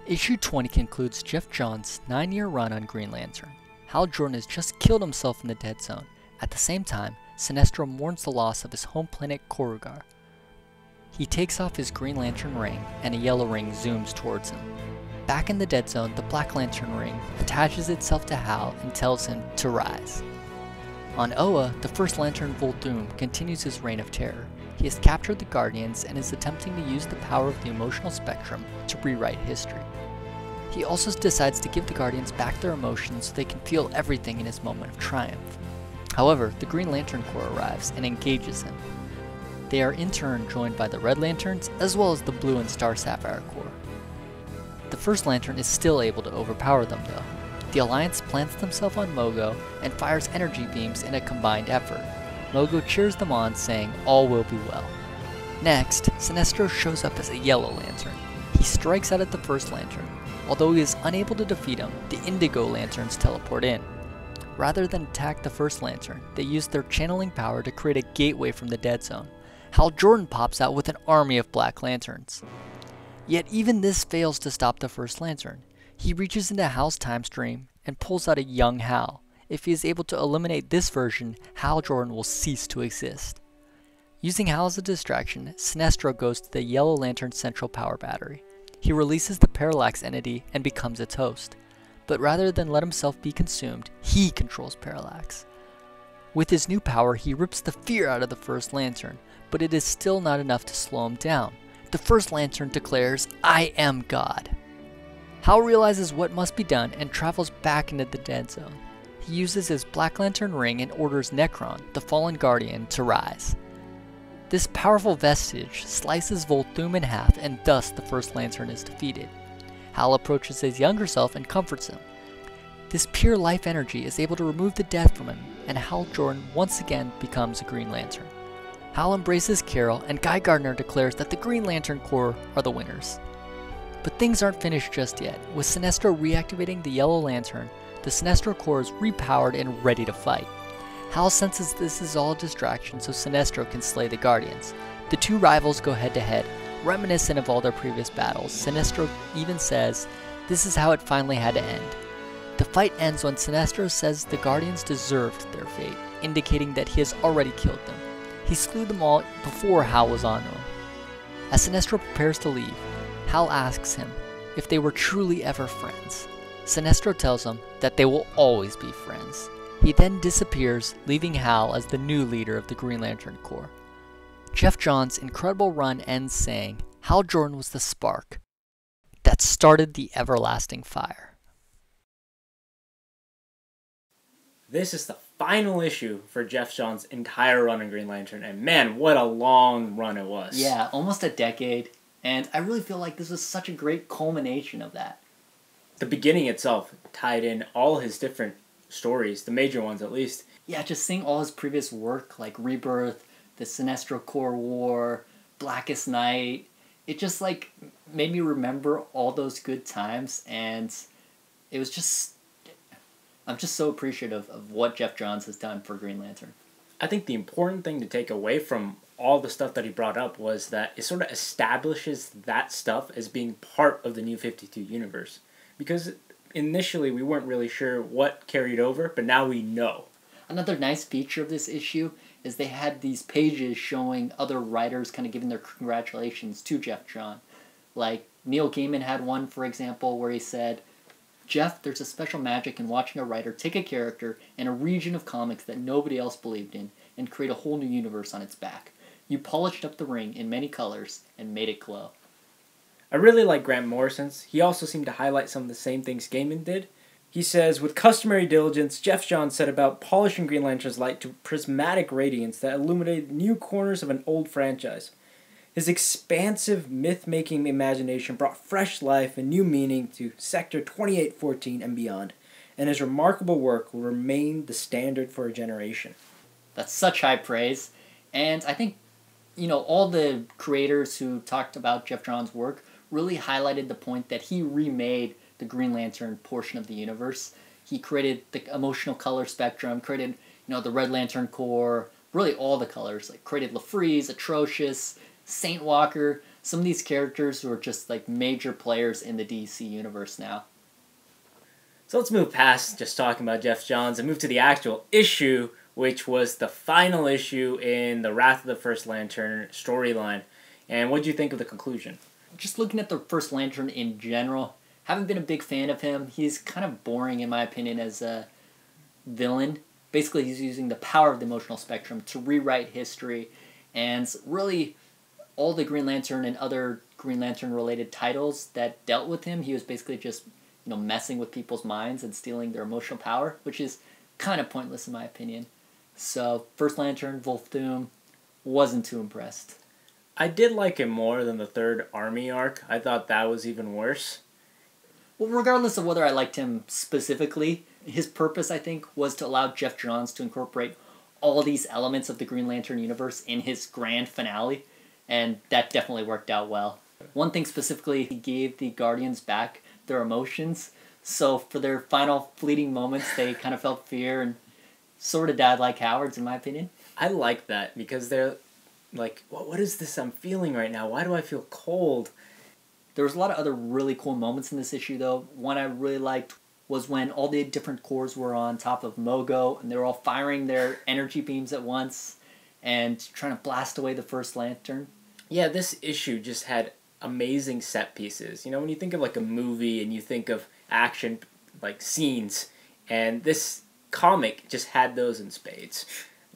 Issue 20 concludes Geoff Johns' 9-year run on Green Lantern. Hal Jordan has just killed himself in the Dead Zone. At the same time, Sinestro mourns the loss of his home planet Korugar. He takes off his Green Lantern ring, and a yellow ring zooms towards him. Back in the Dead Zone, the Black Lantern ring attaches itself to Hal and tells him to rise. On Oa, the First Lantern Volthoom continues his reign of terror. He has captured the Guardians and is attempting to use the power of the emotional spectrum to rewrite history. He also decides to give the Guardians back their emotions so they can feel everything in his moment of triumph. However, the Green Lantern Corps arrives and engages him. They are in turn joined by the Red Lanterns as well as the Blue and Star Sapphire Corps. The First Lantern is still able to overpower them though. The Alliance plants themselves on Mogo and fires energy beams in a combined effort. Mogo cheers them on, saying all will be well. Next, Sinestro shows up as a Yellow Lantern. He strikes out at the First Lantern. Although he is unable to defeat him, the Indigo Lanterns teleport in. Rather than attack the First Lantern, they use their channeling power to create a gateway from the Dead Zone. Hal Jordan pops out with an army of Black Lanterns. Yet even this fails to stop the First Lantern. He reaches into Hal's time stream and pulls out a young Hal. If he is able to eliminate this version, Hal Jordan will cease to exist. Using Hal as a distraction, Sinestro goes to the Yellow Lantern Central Power Battery. He releases the Parallax entity and becomes its host. But rather than let himself be consumed, he controls Parallax. With his new power, he rips the fear out of the First Lantern, but it is still not enough to slow him down. The First Lantern declares, "I am God." Hal realizes what must be done and travels back into the Dead Zone. He uses his Black Lantern ring and orders Nekron, the fallen Guardian, to rise. This powerful vestige slices Volthoom in half, and thus the First Lantern is defeated. Hal approaches his younger self and comforts him. This pure life energy is able to remove the death from him, and Hal Jordan once again becomes a Green Lantern. Hal embraces Carol, and Guy Gardner declares that the Green Lantern Corps are the winners. But things aren't finished just yet. With Sinestro reactivating the Yellow Lantern, the Sinestro Corps is repowered and ready to fight. Hal senses this is all a distraction so Sinestro can slay the Guardians. The two rivals go head to head, reminiscent of all their previous battles. Sinestro even says, "This is how it finally had to end." The fight ends when Sinestro says the Guardians deserved their fate, indicating that he has already killed them. He slew them all before Hal was on them. As Sinestro prepares to leave, Hal asks him if they were truly ever friends. Sinestro tells him that they will always be friends. He then disappears, leaving Hal as the new leader of the Green Lantern Corps. Geoff Johns' incredible run ends saying, Hal Jordan was the spark that started the everlasting fire. This is the final issue for Geoff Johns' entire run on Green Lantern, and man, what a long run it was. Yeah, almost a decade, and I really feel like this was such a great culmination of that. The beginning itself tied in all his different stories, the major ones at least. Yeah, just seeing all his previous work, like Rebirth, the Sinestro Corps War, Blackest Night, it just like made me remember all those good times, and it was just, I'm just so appreciative of what Geoff Johns has done for Green Lantern. I think the important thing to take away from all the stuff that he brought up was that it sort of establishes that stuff as being part of the New 52 universe. Because initially we weren't really sure what carried over, but now we know. Another nice feature of this issue is they had these pages showing other writers kind of giving their congratulations to Geoff Johns. Like Neil Gaiman had one, for example, where he said, "Geoff, there's a special magic in watching a writer take a character in a region of comics that nobody else believed in and create a whole new universe on its back. You polished up the ring in many colors and made it glow." I really like Grant Morrison's. He also seemed to highlight some of the same things Gaiman did. He says, with customary diligence, Geoff Johns set about polishing Green Lantern's light to prismatic radiance that illuminated new corners of an old franchise. His expansive myth-making imagination brought fresh life and new meaning to Sector 2814 and beyond, and his remarkable work will remain the standard for a generation. That's such high praise, and I think, all the creators who talked about Geoff Johns' work really highlighted the point that he remade the Green Lantern portion of the universe. He created the emotional color spectrum, created, the Red Lantern Corps, really all the colors, like created LaFreeze, Atrocious, Saint Walker. some of these characters who are just like major players in the DC universe now. So let's move past just talking about Geoff Johns and move to the actual issue, which was the final issue in the Wrath of the First Lantern storyline. And what did you think of the conclusion? Just looking at the First Lantern in general, haven't been a big fan of him. He's kind of boring in my opinion as a villain. Basically, he's using the power of the emotional spectrum to rewrite history, and really all the Green Lantern and other Green Lantern related titles that dealt with him, he was basically just messing with people's minds and stealing their emotional power, which is kind of pointless in my opinion. So, First Lantern, Voldoom, wasn't too impressed. I did like him more than the third Army arc. I thought that was even worse. Well, regardless of whether I liked him specifically, his purpose, I think, was to allow Geoff Johns to incorporate all these elements of the Green Lantern universe in his grand finale, and that definitely worked out well. One thing specifically, he gave the Guardians back their emotions, so for their final fleeting moments, they kind of felt fear and sort of died like cowards, in my opinion. I like that, because they're like, what is this I'm feeling right now? Why do I feel cold? There was a lot of other really cool moments in this issue, though. One I really liked was when all the different cores were on top of Mogo, and they were all firing their energy beams at once and trying to blast away the First Lantern. Yeah, this issue just had amazing set pieces. When you think of like a movie and you think of action like scenes, and this comic just had those in spades.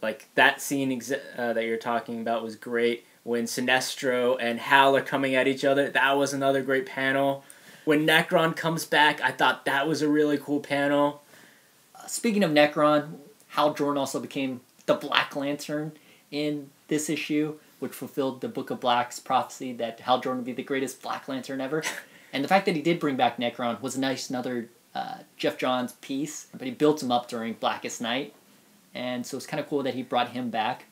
Like that scene that you're talking about was great. When Sinestro and Hal are coming at each other, that was another great panel. When Necron comes back, I thought that was a really cool panel. Speaking of Necron, Hal Jordan also became the Black Lantern in this issue, which fulfilled the Book of Black's prophecy that Hal Jordan would be the greatest Black Lantern ever. And the fact that he did bring back Necron was another Geoff Johns piece, but he built him up during Blackest Night, and so it's kind of cool that he brought him back.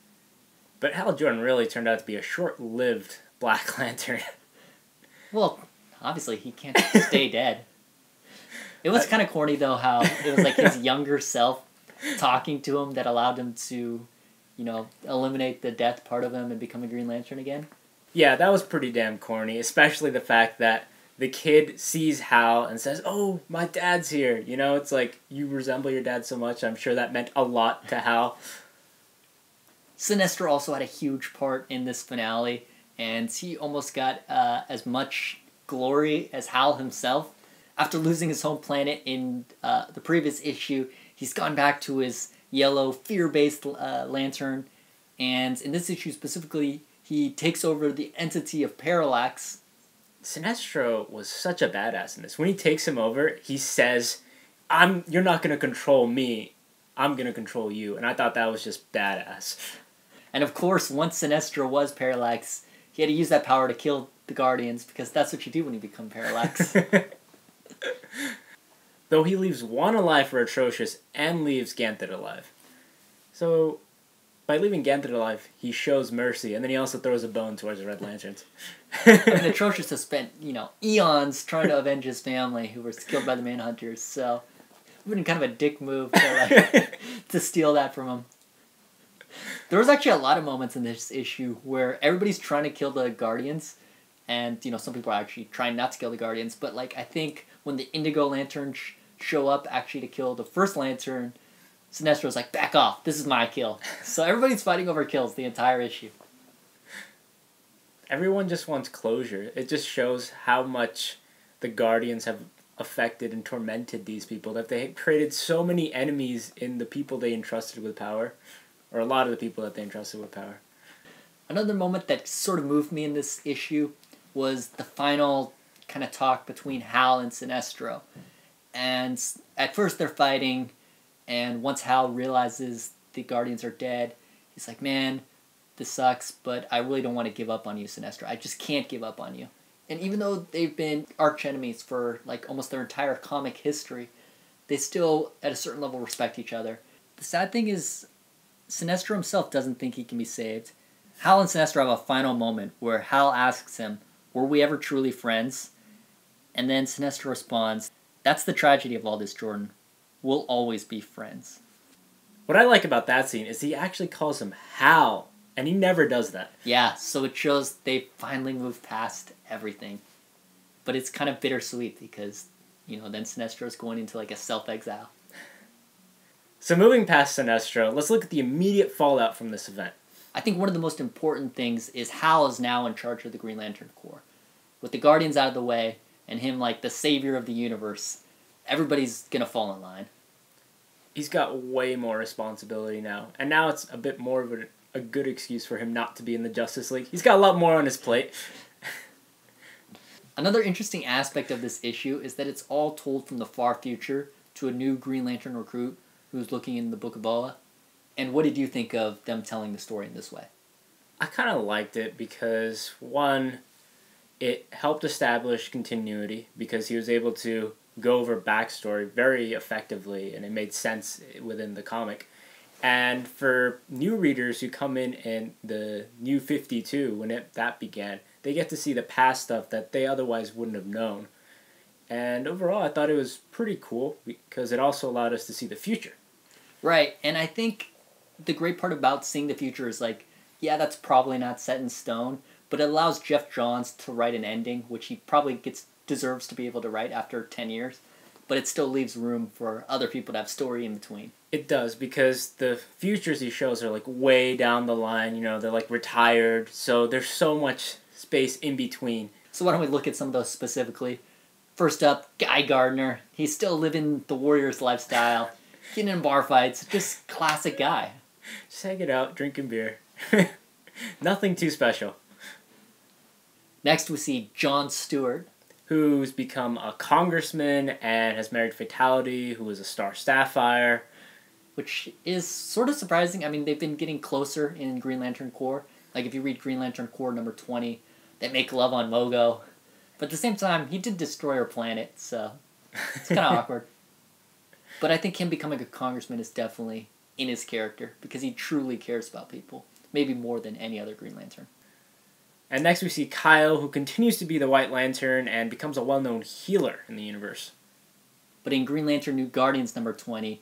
But Hal Jordan really turned out to be a short-lived Black Lantern. Well, obviously he can't stay dead. It was kind of corny though how it was like his younger self talking to him that allowed him to, eliminate the death part of him and become a Green Lantern again. Yeah, that was pretty damn corny, especially the fact that the kid sees Hal and says, "Oh, my dad's here." It's like, you resemble your dad so much. I'm sure that meant a lot to Hal. Sinestro also had a huge part in this finale, and he almost got as much glory as Hal himself. After losing his home planet in the previous issue, he's gone back to his yellow, fear-based lantern, and in this issue specifically, he takes over the entity of Parallax. Sinestro was such a badass in this. When he takes him over, he says, "You're not going to control me, I'm going to control you," and I thought that was just badass. And of course, once Sinestro was Parallax, he had to use that power to kill the Guardians, because that's what you do when you become Parallax. Though he leaves one alive for Atrocious and leaves Ganthet alive. So, by leaving Ganthet alive, he shows mercy, and then he also throws a bone towards the Red Lanterns. And Atrocious has spent, eons trying to avenge his family, who were killed by the Manhunters, so it would have been kind of a dick move to steal that from him. There was actually a lot of moments in this issue where everybody's trying to kill the Guardians, and, some people are actually trying not to kill the Guardians, but, I think when the Indigo Lanterns show up actually to kill the First Lantern, Sinestro's like, "Back off, this is my kill." So everybody's fighting over kills the entire issue. Everyone just wants closure. It just shows how much the Guardians have affected and tormented these people, that they created so many enemies in the people they entrusted with power. Or a lot of the people that they entrusted with power. Another moment that sort of moved me in this issue was the final kind of talk between Hal and Sinestro. And at first they're fighting, and once Hal realizes the Guardians are dead, he's like, "Man, this sucks, but I really don't want to give up on you, Sinestro. I just can't give up on you." And even though they've been arch enemies for almost their entire comic history, they still, at a certain level, respect each other. The sad thing is, Sinestro himself doesn't think he can be saved. Hal and Sinestro have a final moment where Hal asks him, "Were we ever truly friends?" And then Sinestro responds, "That's the tragedy of all this, Jordan. We'll always be friends." What I like about that scene is he actually calls him Hal And he never does that. Yeah, so it shows they finally moved past everything. But it's kind of bittersweet because, then Sinestro's going into like a self-exile. So moving past Sinestro, let's look at the immediate fallout from this event. I think one of the most important things is Hal is now in charge of the Green Lantern Corps. With the Guardians out of the way, and him like the savior of the universe, everybody's gonna fall in line. He's got way more responsibility now. And now it's a bit more of a good excuse for him not to be in the Justice League. He's got a lot more on his plate. Another interesting aspect of this issue is that it's all told from the far future to a new Green Lantern recruit who's looking in the Book of Oa. And what did you think of them telling the story in this way? I kind of liked it because, one, it helped establish continuity because he was able to go over backstory very effectively and it made sense within the comic. And for new readers who come in the New 52, when that began, they get to see the past stuff that they otherwise wouldn't have known. And overall, I thought it was pretty cool because it also allowed us to see the future. Right, and I think the great part about seeing the future is like, yeah, that's probably not set in stone, but it allows Geoff Johns to write an ending, which he probably deserves to be able to write after 10 years, but it still leaves room for other people to have story in between. It does, because the futures he shows are like way down the line, they're like retired, so there's so much space in between. So why don't we look at some of those specifically? First up, Guy Gardner. He's still living the Warriors lifestyle, getting in bar fights, just classic guy. Just hanging out, drinking beer. Nothing too special. Next we see John Stewart, who's become a congressman and has married Fatality, who was a Star Sapphire. Which is sort of surprising. I mean, they've been getting closer in Green Lantern Corps. Like, if you read Green Lantern Corps number 20, they make love on Mogo. But at the same time, he did destroy our planet, so it's kind of awkward. But I think him becoming a congressman is definitely in his character, because he truly cares about people. Maybe more than any other Green Lantern. And next we see Kyle, who continues to be the White Lantern and becomes a well-known healer in the universe. But in Green Lantern New Guardians number 20,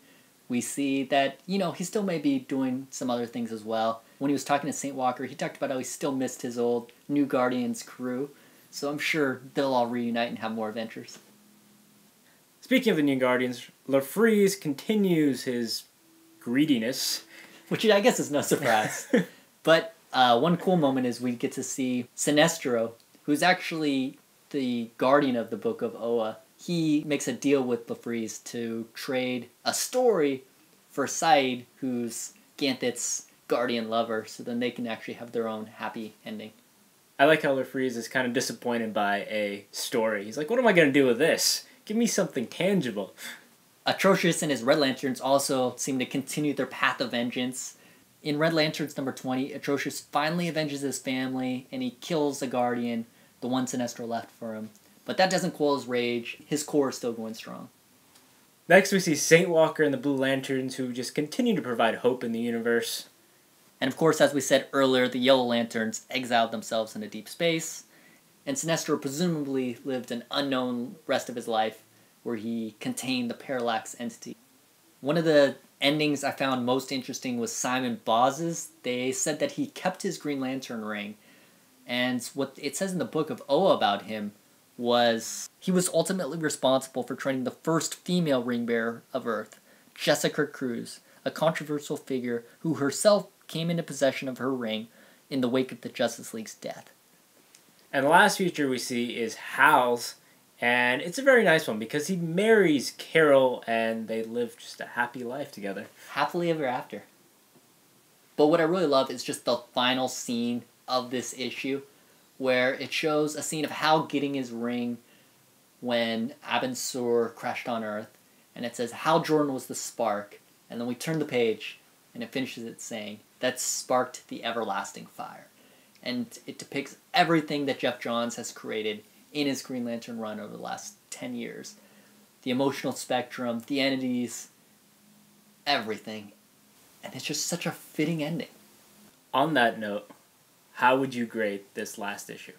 we see that, he still may be doing some other things as well. When he was talking to St. Walker, he talked about how he still missed his old New Guardians crew. So I'm sure they'll all reunite and have more adventures. Speaking of the New Guardians, LaFreeze continues his greediness. Which I guess is no surprise. But one cool moment is we get to see Sinestro, who's actually the guardian of the Book of Oa. He makes a deal with LaFreeze to trade a story for Said, who's Ganthet's guardian lover, so then they can actually have their own happy ending. I like how LaFreeze is kind of disappointed by a story. He's like, what am I going to do with this? Give me something tangible. Atrocious and his Red Lanterns also seem to continue their path of vengeance. In Red Lanterns number 20, Atrocious finally avenges his family, and he kills the Guardian, the one Sinestro left for him. But that doesn't quell his rage. His core is still going strong. Next we see St. Walker and the Blue Lanterns, who just continue to provide hope in the universe. And of course, as we said earlier, the Yellow Lanterns exiled themselves into deep space, and Sinestro presumably lived an unknown rest of his life, where he contained the Parallax entity. One of the endings I found most interesting was Simon Boz's. They said that he kept his Green Lantern ring, and what it says in the Book of Oa about him was he was ultimately responsible for training the first female ring bearer of Earth, Jessica Cruz, a controversial figure who herself came into possession of her ring in the wake of the Justice League's death. And the last feature we see is Hal's, and it's a very nice one because he marries Carol and they live just a happy life together. Happily ever after. But what I really love is just the final scene of this issue, where it shows a scene of Hal getting his ring when Abin Sur crashed on Earth, and it says Hal Jordan was the spark, and then we turn the page, and it finishes it saying, that sparked the everlasting fire. And it depicts everything that Geoff Johns has created in his Green Lantern run over the last 10 years. The emotional spectrum, the entities, everything. And it's just such a fitting ending. On that note, how would you grade this last issue?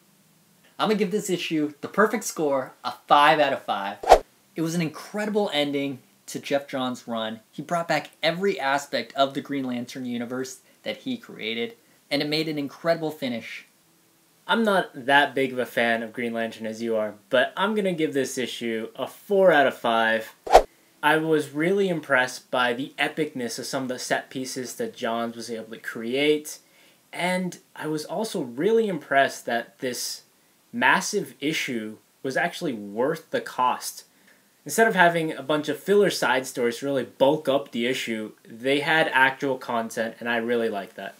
I'm going to give this issue the perfect score, a 5 out of 5. It was an incredible ending to Geoff Johns' run. He brought back every aspect of the Green Lantern universe that he created. and it made an incredible finish. I'm not that big of a fan of Green Lantern as you are, but I'm going to give this issue a 4 out of 5. I was really impressed by the epicness of some of the set pieces that Johns was able to create, and I was also really impressed that this massive issue was actually worth the cost. Instead of having a bunch of filler side stories to really bulk up the issue, they had actual content, and I really like that.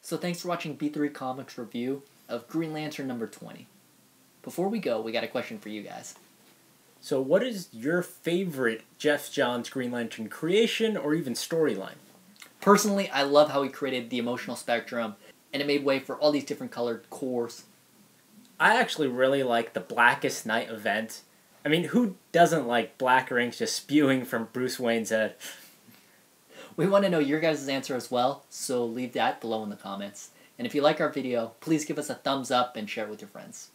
So thanks for watching B3 Comics review of Green Lantern number 20. Before we go, we got a question for you guys. So what is your favorite Geoff Johns Green Lantern creation or even storyline? Personally, I love how he created the emotional spectrum, and it made way for all these different colored cores. I actually really like the Blackest Night event. I mean, who doesn't like black rings just spewing from Bruce Wayne's head? We want to know your guys' answer as well, so leave that below in the comments. And if you like our video, please give us a thumbs up and share it with your friends.